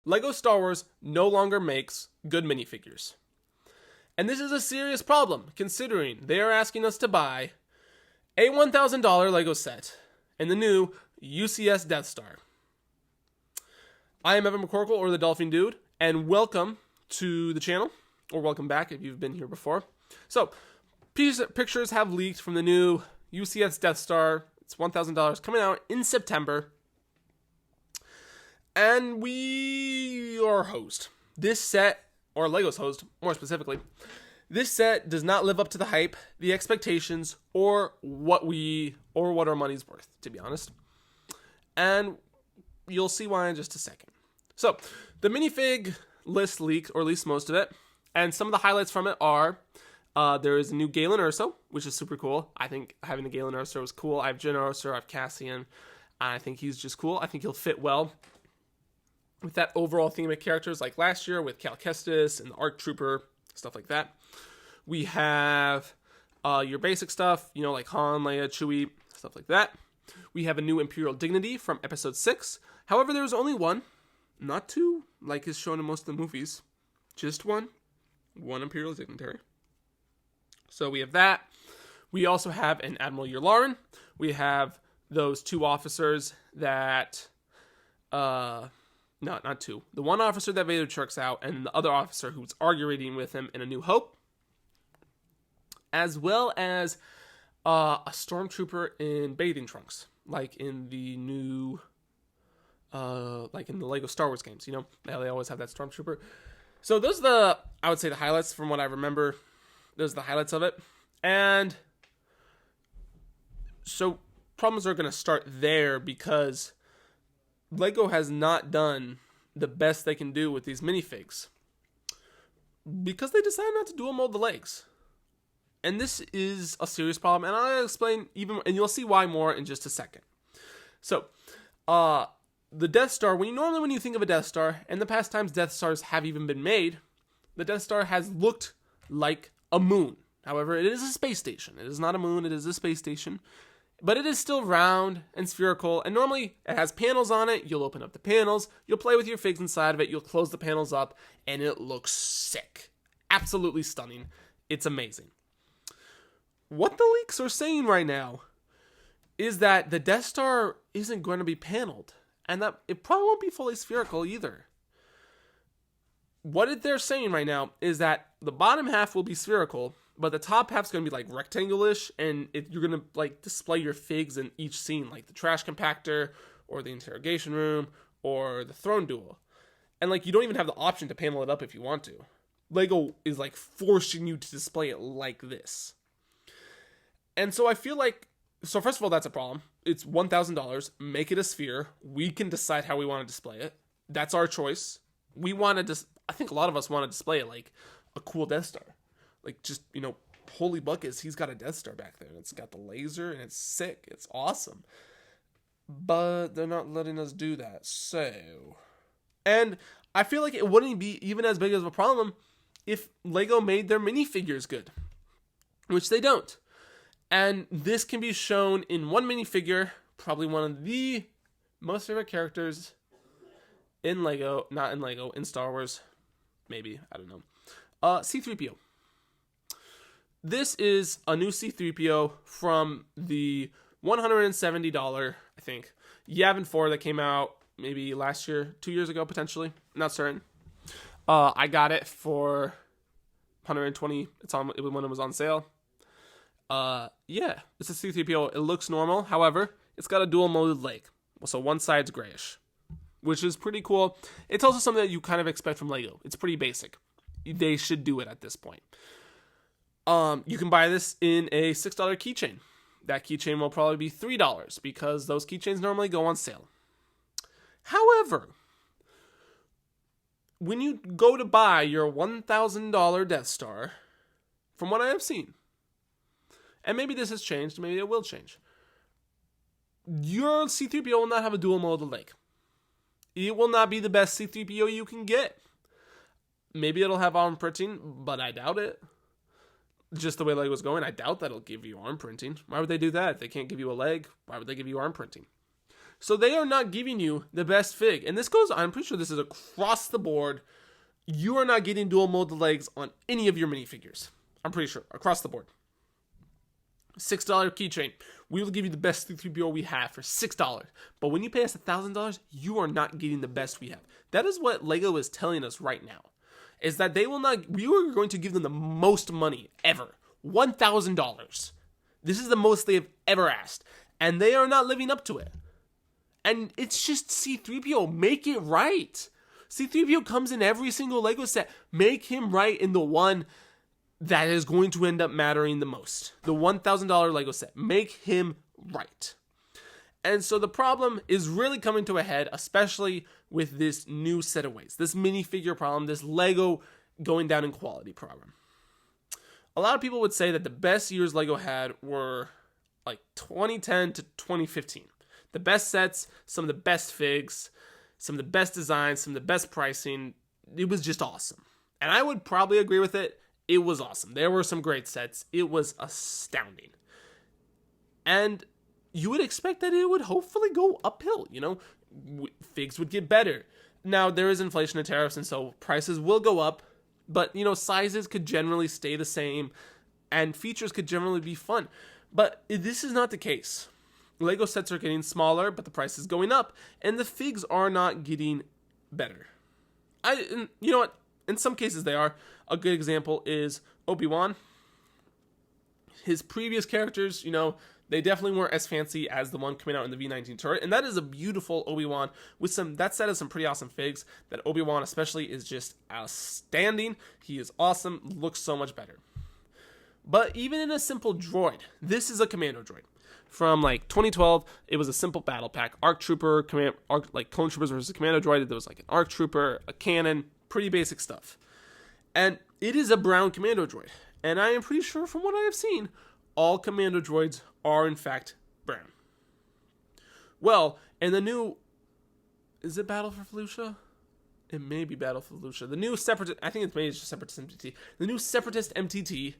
Lego Star Wars no longer makes good minifigures. And this is a serious problem, considering they are asking us to buy a $1,000 Lego set and the new UCS Death Star. I am Evan McCorkle, or the Dolphin Dude, and welcome to the channel, or welcome back if you've been here before. So, pictures have leaked from the new UCS Death Star. It's $1,000, coming out in September. And we are hosed. This set, or Lego's hosed, more specifically, this set does not live up to the hype, the expectations, or what our money's worth, to be honest. And you'll see why in just a second. So, the minifig list leaked, or at least most of it, and some of the highlights from it are, there is a new Galen Erso, which is super cool. I think having the Galen Erso was cool. I have Jyn Erso, I have Cassian. I think he's just cool. I think he'll fit well with that overall theme of characters, like last year with Cal Kestis and the ARC Trooper, stuff like that. We have your basic stuff, like Han, Leia, Chewie, stuff like that. We have a new Imperial Dignity from Episode 6. However, there's only one, not two, like is shown in most of the movies. Just one Imperial Dignitary. So we have that. We also have an Admiral Yularen. We have those two officers that... Not two. The one officer that Vader chirks out, and the other officer who's arguing with him in A New Hope. As well as a stormtrooper in bathing trunks, like in the new, like in the Lego Star Wars games. They always have that stormtrooper. So those are I would say the highlights from what I remember. Those are the highlights of it. And so problems are going to start there because Lego has not done the best they can do with these minifigs because they decided not to dual mold the legs. And this is a serious problem, and I'll explain and you'll see why more in just a second. So, the Death Star, when you think of a Death Star, and the past times Death Stars have even been made, the Death Star has looked like a moon. However, it is a space station. It is not a moon, it is a space station. But it is still round and spherical, and normally it has panels on it. You'll open up the panels, you'll play with your figs inside of it, you'll close the panels up, and it looks sick. Absolutely stunning. It's amazing. What the leaks are saying right now is that the Death Star isn't going to be paneled, and that it probably won't be fully spherical either. What they're saying right now is that the bottom half will be spherical, but the top half's going to be like rectangular-ish, and you're going to like display your figs in each scene, like the trash compactor, or the interrogation room, or the throne duel. And like you don't even have the option to panel it up if you want to. Lego is like forcing you to display it like this. And so I feel like, so first of all, that's a problem. It's $1,000. Make it a sphere. We can decide how we want to display it. That's our choice. I think a lot of us want to display it like a cool Death Star. Like, just, holy buckets, he's got a Death Star back there. And it's got the laser, and it's sick. It's awesome. But they're not letting us do that. So, and I feel like it wouldn't be even as big of a problem if Lego made their minifigures good. Which they don't. And this can be shown in one minifigure, probably one of the most favorite characters in Lego, not in Lego, in Star Wars. Maybe, I don't know. C-3PO. This is a new C-3PO from the $170, I think, Yavin 4 that came out maybe last year, 2 years ago, potentially. Not certain. I got it for $120. When it was on sale. Yeah, it's a C-3PO. It looks normal. However, it's got a dual molded leg. So one side's grayish, which is pretty cool. It's also something that you kind of expect from Lego. It's pretty basic. They should do it at this point. You can buy this in a $6 keychain. That keychain will probably be $3 because those keychains normally go on sale. However, when you go to buy your $1,000 Death Star, from what I have seen, and maybe this has changed, maybe it will change, your C-3PO will not have a dual molded leg. It will not be the best C-3PO you can get. Maybe it'll have arm printing, but I doubt it. Just the way Lego's going, I doubt that'll give you arm printing. Why would they do that? If they can't give you a leg, why would they give you arm printing? So they are not giving you the best fig. And this goes, I'm pretty sure this is across the board. You are not getting dual molded legs on any of your minifigures. I'm pretty sure, across the board. $6 keychain. We will give you the best 3PO we have for $6. But when you pay us $1,000, you are not getting the best we have. That is what LEGO is telling us right now. Is that they will not, we are going to give them the most money ever. $1,000. This is the most they have ever asked. And they are not living up to it. And it's just C-3PO. Make it right. C-3PO comes in every single LEGO set. Make him right in the one that is going to end up mattering the most. The $1,000 LEGO set. Make him right. And so the problem is really coming to a head, especially with this new set of ways. This minifigure problem, this LEGO going down in quality problem. A lot of people would say that the best years LEGO had were like 2010 to 2015. The best sets, some of the best figs, some of the best designs, some of the best pricing. It was just awesome. And I would probably agree with it. It was awesome. There were some great sets. It was astounding. And you would expect that it would hopefully go uphill, you know? Figs would get better. Now, there is inflation and tariffs, and so prices will go up. But, you know, sizes could generally stay the same, and features could generally be fun. But this is not the case. LEGO sets are getting smaller, but the price is going up, and the figs are not getting better. You know what? In some cases they are. A good example is Obi-Wan. His previous characters, you know, they definitely weren't as fancy as the one coming out in the V19 turret, and that is a beautiful Obi-Wan with that set of some pretty awesome figs. That Obi-Wan especially is just outstanding. He is awesome, looks so much better. But even in a simple droid, this is a commando droid. From like 2012, it was a simple battle pack. ARC Trooper, like Clone Troopers versus Commando Droid. There was like an ARC Trooper, a cannon, pretty basic stuff. And it is a brown Commando Droid. And I am pretty sure from what I have seen, all Commando Droids are in fact brown. Well, and the new, is it Battle for Felucia? It may be Battle for Felucia. The new Separatist, I think it's maybe just Separatist MTT. The new Separatist MTT,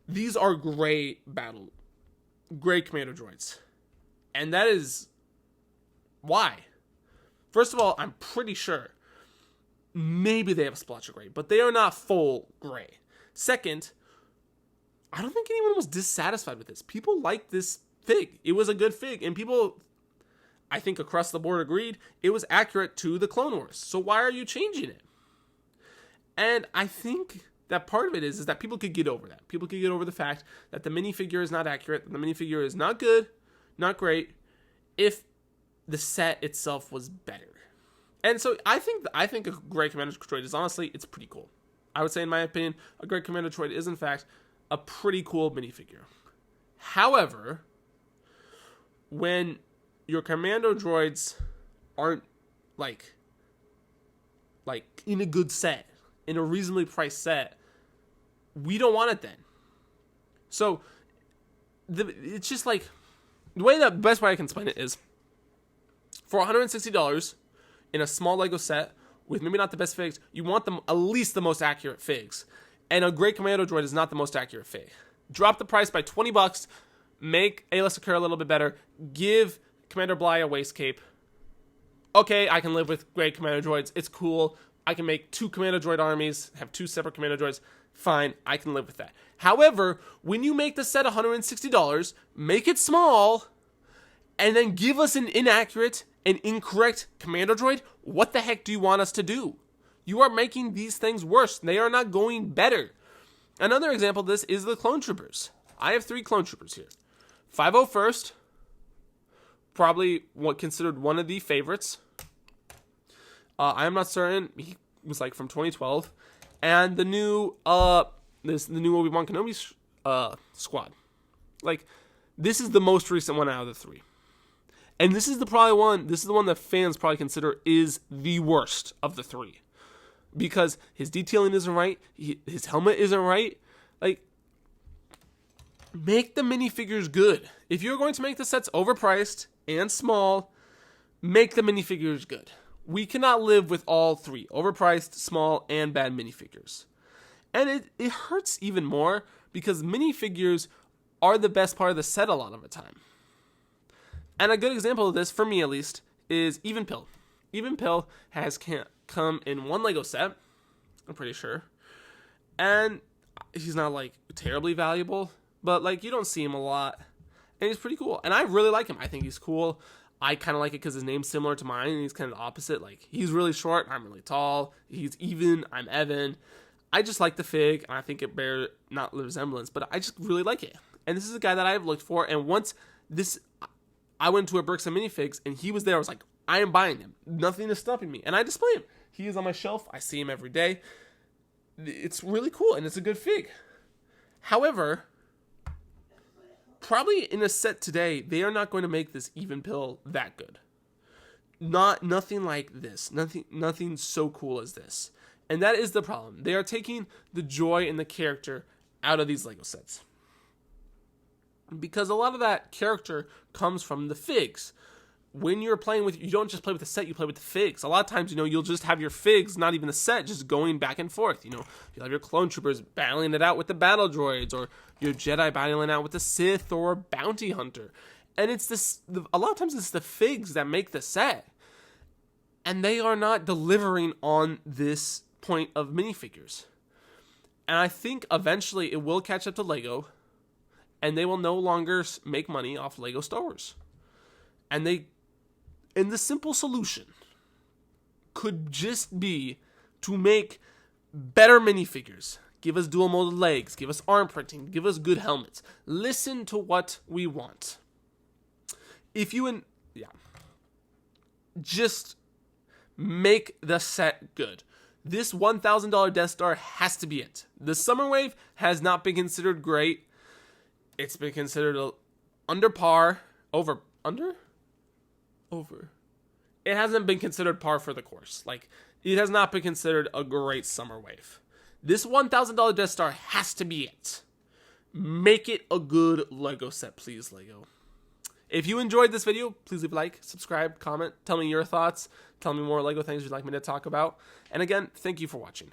these are gray Commando Droids. And that is why. First of all, I'm pretty sure maybe they have a splotch of gray, but they are not full gray. Second, I don't think anyone was dissatisfied with this. People liked this fig. It was a good fig, and people, I think across the board, agreed it was accurate to the Clone Wars. So why are you changing it? And I think that part of it is that people could get over that. People could get over the fact that the minifigure is not accurate, that the minifigure is not good, not great, if the set itself was better. And so I think a great Commander Droid is honestly, it's pretty cool. I would say, in my opinion, a great Commander Droid is in fact a pretty cool minifigure. However, when your Commando Droids aren't like in a good set, in a reasonably priced set, we don't want it then. So it's just like, the best way I can explain it is, for $160 in a small LEGO set with maybe not the best figs, you want them at least the most accurate figs. And a great Commando Droid is not the most accurate fig. Drop the price by $20, make Ayla Secura a little bit better, give Commander Bly a waist cape. Okay, I can live with great Commando Droids. It's cool. I can make 2 Commando Droid armies, have 2 separate Commando Droids. Fine, I can live with that. However, when you make the set $160, make it small, and then give us an inaccurate and incorrect Commando Droid, what the heck do you want us to do? You are making these things worse. They are not going better. Another example of this is the Clone Troopers. I have 3 Clone Troopers here. 501st, probably considered one of the favorites. I am not certain. He was like from 2012. And the new the new Obi-Wan Kenobi squad. Like, this is the most recent one out of the 3. And this is the one that fans probably consider is the worst of the 3. Because his detailing isn't right, his helmet isn't right. Like, make the minifigures good. If you're going to make the sets overpriced and small, make the minifigures good. We cannot live with all 3, overpriced, small, and bad minifigures. And it hurts even more because minifigures are the best part of the set a lot of the time. And a good example of this, for me at least, is Even Pill. Even Pill has come in one Lego set, I'm pretty sure. And he's not like terribly valuable, but like you don't see him a lot. And he's pretty cool. And I really like him. I think he's cool. I kind of like it because his name's similar to mine, and he's kind of the opposite. Like, he's really short, I'm really tall. He's Even, I'm Evan. I just like the fig, and I think it bears not resemblance, but I just really like it. And this is a guy that I've looked for, and once I went to a Bricks and Minifigs, and he was there, I was like, I am buying him. Nothing is stopping me. And I display him. He is on my shelf. I see him every day. It's really cool, and it's a good fig. However, probably in a set today, they are not going to make this Even Pill that good. Nothing like this. Nothing so cool as this. And that is the problem. They are taking the joy and the character out of these Lego sets. Because a lot of that character comes from the figs. When you're playing with, you don't just play with the set, you play with the figs. A lot of times, you'll just have your figs, not even the set, just going back and forth. You'll have your clone troopers battling it out with the battle droids, or your Jedi battling it out with the Sith or bounty hunter. And it's this, a lot of times it's the figs that make the set. And they are not delivering on this point of minifigures. And I think eventually it will catch up to Lego, and they will no longer make money off Lego Star Wars. And the simple solution could just be to make better minifigures. Give us dual molded legs, give us arm printing, give us good helmets. Listen to what we want. Just make the set good. This $1,000 Death Star has to be it. The Summer Wave has not been considered great. It's been considered under par, over. It hasn't been considered par for the course. Like, it has not been considered a great Summer Wave. This $1,000 Death Star has to be it. Make it a good Lego set, please, Lego. If you enjoyed this video, please leave a like, subscribe, comment, tell me your thoughts, tell me more Lego things you'd like me to talk about. And again, thank you for watching.